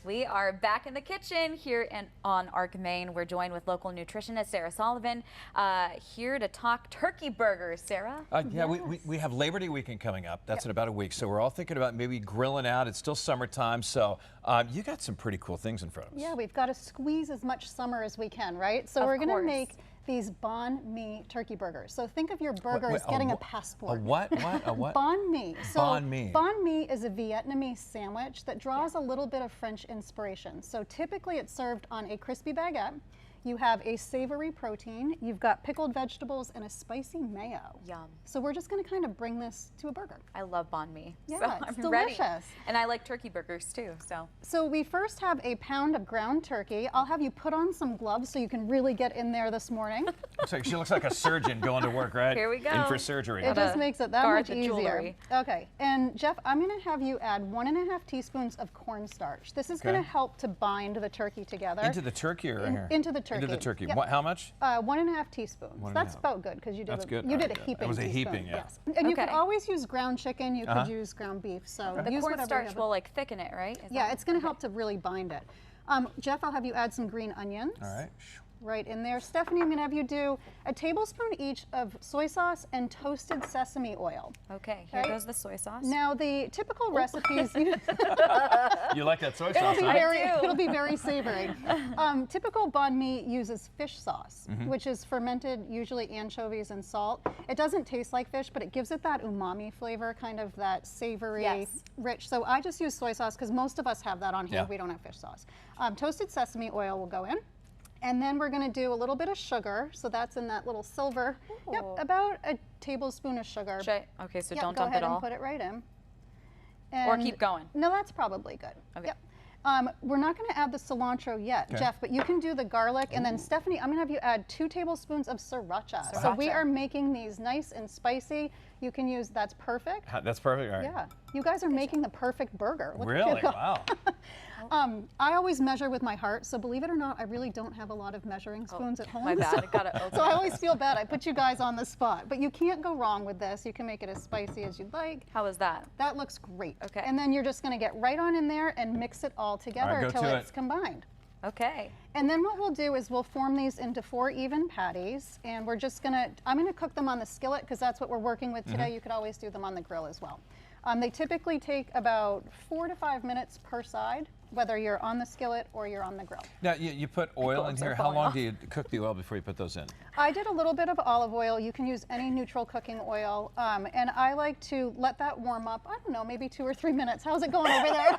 We are back in the kitchen here on Arc, Maine. We're joined with local nutritionist Sara Sullivan here to talk turkey burgers. Sarah? Yeah, we have Labor Day weekend coming up. That's in about a week. So we're all thinking about maybe grilling out. It's still summertime. So you got some pretty cool things in front of us. Yeah, we've got to squeeze as much summer as we can, right? So we're going to make these Bánh Mì turkey burgers. So think of your burger as getting a passport. A what? A what? Bánh Mì. So Bánh Mì. Bánh Mì is a Vietnamese sandwich that draws a little bit of French inspiration. So typically it's served on a crispy baguette. You have a savory protein, you've got pickled vegetables, and a spicy mayo. Yum. So we're just going to kind of bring this to a burger. I love Bánh Mì. Yeah, so it's I'm delicious. ready. And I like turkey burgers too. So we first have a pound of ground turkey. I'll have you put on some gloves so you can really get in there this morning. She looks like a surgeon going to work, right? Here we go. In for surgery. It just makes it that much easier. Jewelry. Okay, and Jeff, I'm going to have you add 1.5 teaspoons of cornstarch. This is going to help to bind the turkey together. Into the turkey or here? Into the turkey. Into the turkey. Yep. How much? 1.5 teaspoons. That's about good because you did you did a heaping. That was a teaspoon. heaping, yeah. Yes. And you could always use ground chicken. You could use ground beef. So the use cornstarch will like thicken it, right? Yeah, it's going to help to really bind it. Jeff, I'll have you add some green onions. All right. Right in there. Stephanie, I'm going to have you do a tablespoon each of soy sauce and toasted sesame oil. Okay, here goes the soy sauce. Now, the typical recipes... You like that soy sauce, It'll be very savory. Typical banh mi uses fish sauce, which is fermented, usually anchovies and salt. It doesn't taste like fish, but it gives it that umami flavor, kind of that savory, rich. So I just use soy sauce because most of us have that on hand. We don't have fish sauce. Toasted sesame oil will go in. And then we're going to do a little bit of sugar. So that's in that little silver. Ooh. Yep, about a tablespoon of sugar. Okay, so don't dump it all. Go ahead and put it right in. Or keep going. No, that's probably good. Okay. Yep. We're not going to add the cilantro yet, Jeff, but you can do the garlic. And then Stephanie, I'm going to have you add 2 tablespoons of sriracha. So we are making these nice and spicy. You can use, that's perfect. That's perfect, all right. Yeah. You guys are making the perfect burger. Look really? Wow. I always measure with my heart, so believe it or not, I really don't have a lot of measuring spoons at home. My bad, I gotta open So I always feel bad. I put you guys on the spot, but you can't go wrong with this. You can make it as spicy as you'd like. How is that? That looks great. Okay. And then you're just going to get right on in there and mix it all together until it's combined. Okay. And then what we'll do is we'll form these into 4 even patties, and we're just going to, I'm going to cook them on the skillet because that's what we're working with today. You could always do them on the grill as well. They typically take about 4 to 5 minutes per side, whether you're on the skillet or you're on the grill. Now, you put oil in here. How long do you cook the oil before you put those in? I did a little bit of olive oil. You can use any neutral cooking oil. And I like to let that warm up, I don't know, maybe 2 or 3 minutes. How's it going over there?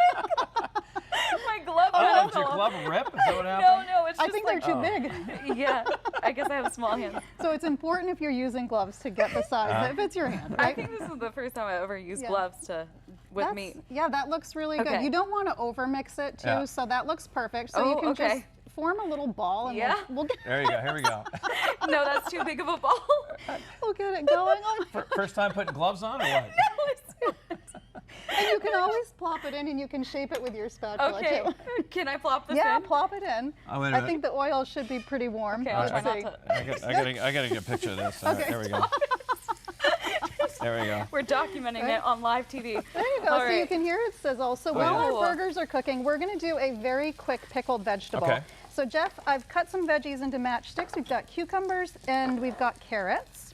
My glove. Oh, did your glove rip? Is that what happened? No, it's just I think they're too big. Yeah, I guess I have small hands. So it's important if you're using gloves to get the size that fits your hand, right? I think this is the first time I ever used gloves with meat. Yeah, that looks really good. You don't want to over mix it too, so that looks perfect. So you can just form a little ball and we'll get there you go, here we go. No, that's too big of a ball. We'll get it going. First time putting gloves on or what? No, and you can always plop it in and you can shape it with your spatula too. Can I plop this in? Yeah, plop it in. Oh, wait a I minute. think the oil should be pretty warm. Okay, I'll try not to. I gotta get a picture of this. Okay, there we go. There we go. We're documenting it on live TV. There you go, so you can hear it sizzle. So while our burgers are cooking, we're going to do a very quick pickled vegetable. Okay. So Jeff, I've cut some veggies into matchsticks. We've got cucumbers and we've got carrots.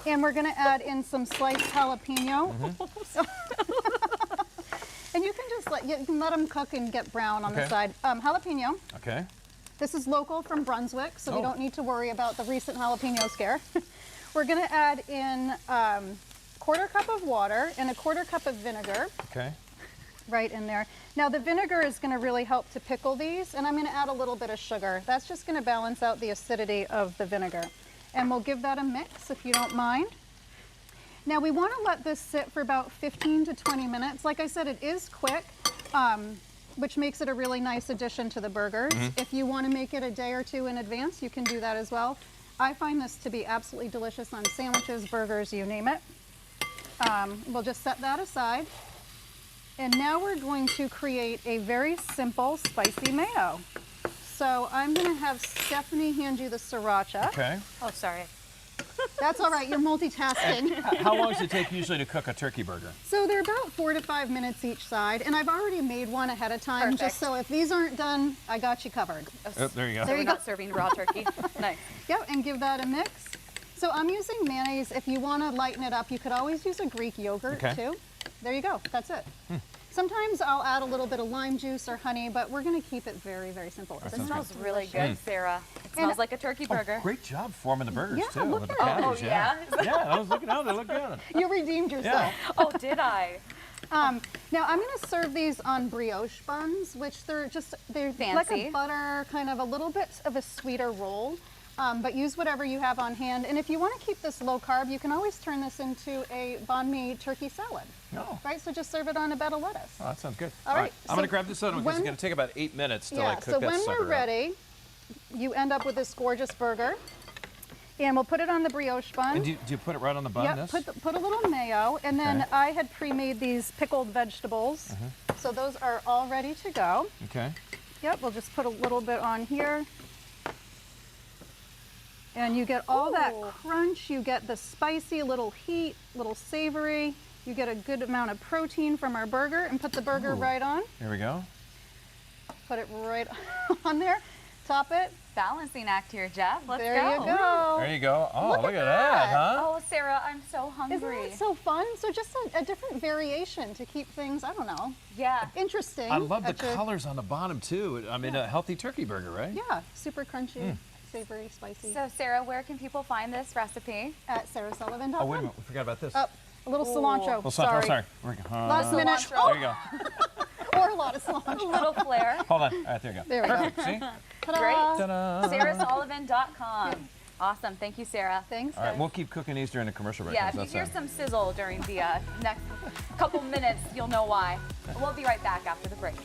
And we're going to add in some sliced jalapeno. And you can let them cook and get brown on the side. Jalapeno. Okay. This is local from Brunswick, so we don't need to worry about the recent jalapeno scare. We're going to add in 1/4 cup of water and 1/4 cup of vinegar. Okay. Right in there. Now the vinegar is going to really help to pickle these, and I'm going to add a little bit of sugar. That's just going to balance out the acidity of the vinegar. And we'll give that a mix if you don't mind. Now we want to let this sit for about 15 to 20 minutes. Like I said, it is quick, which makes it a really nice addition to the burgers. If you want to make it a day or 2 in advance, you can do that as well. I find this to be absolutely delicious on sandwiches, burgers, you name it. We'll just set that aside. And now we're going to create a very simple spicy mayo. So I'm going to have Stephanie hand you the sriracha. Okay. Oh, sorry. That's all right, you're multitasking. How long does it take usually to cook a turkey burger? So they're about 4 to 5 minutes each side, and I've already made one ahead of time, Perfect. just so if these aren't done, I got you covered. Oh, there you go. There We're you go. not serving raw turkey. Nice. Yep, and give that a mix. So I'm using mayonnaise. If you want to lighten it up, you could always use a Greek yogurt too. There you go, that's it. Sometimes I'll add a little bit of lime juice or honey, but we're going to keep it very, very simple. That This sounds smells good. really good, Sarah. It smells like a turkey burger. Great job forming the burgers Yeah, too. look with the at it. patties, Oh, yeah? Yeah, I was looking out. They look good. You redeemed yourself. Oh, did I? Now I'm going to serve these on brioche buns, which they're like Fancy. a butter, kind of a little bit of a sweeter roll. But use whatever you have on hand. And if you want to keep this low carb, you can always turn this into a banh mi turkey salad. Oh. Right, so just serve it on a bed of lettuce. Oh, that sounds good. All right, I'm going to so grab this other one because it's when- going to take about 8 minutes to Yeah, like cook so that when sucker we're up. ready, you end up with this gorgeous burger. And we'll put it on the brioche bun. And do you put it right on the bun? Yep, This? put a little mayo, and then Okay. I had pre-made these pickled vegetables. So those are all ready to go. Okay. Yep, we'll just put a little bit on here. And you get all that Ooh. crunch, you get the spicy, little heat, little savory. You get a good amount of protein from our burger, and put the burger Ooh. right on. Here we go. Put it right on there. Top it. Balancing act here, Jeff. Let's There go. you go. There you go. Oh, Look look at at that, huh? Oh, Sarah, I'm so Isn't hungry. that so fun? So just a different variation to keep things, I don't know, Yeah. interesting. I love the at your- colors on the bottom too. I mean, a healthy turkey burger, right? Yeah, super crunchy, savory, spicy. So, Sarah, where can people find this recipe? At sarasullivan.com. Oh, wait a minute. We forgot about this. Oh, a little cilantro. Well, Sorry. sorry. Here we go. Last minute. cilantro. There you go. Or a lot of A cilantro. little flair. Hold on. All right, there you go. There we go. Perfect. See? Ta-da. Great. Ta-da. SarahSullivan.com. Awesome. Thank you, Sarah. Thanks, All right, guys. we'll keep cooking these during the commercial break. Yeah, How's if you that hear sound? some sizzle during the next couple minutes, you'll know why. We'll be right back after the break.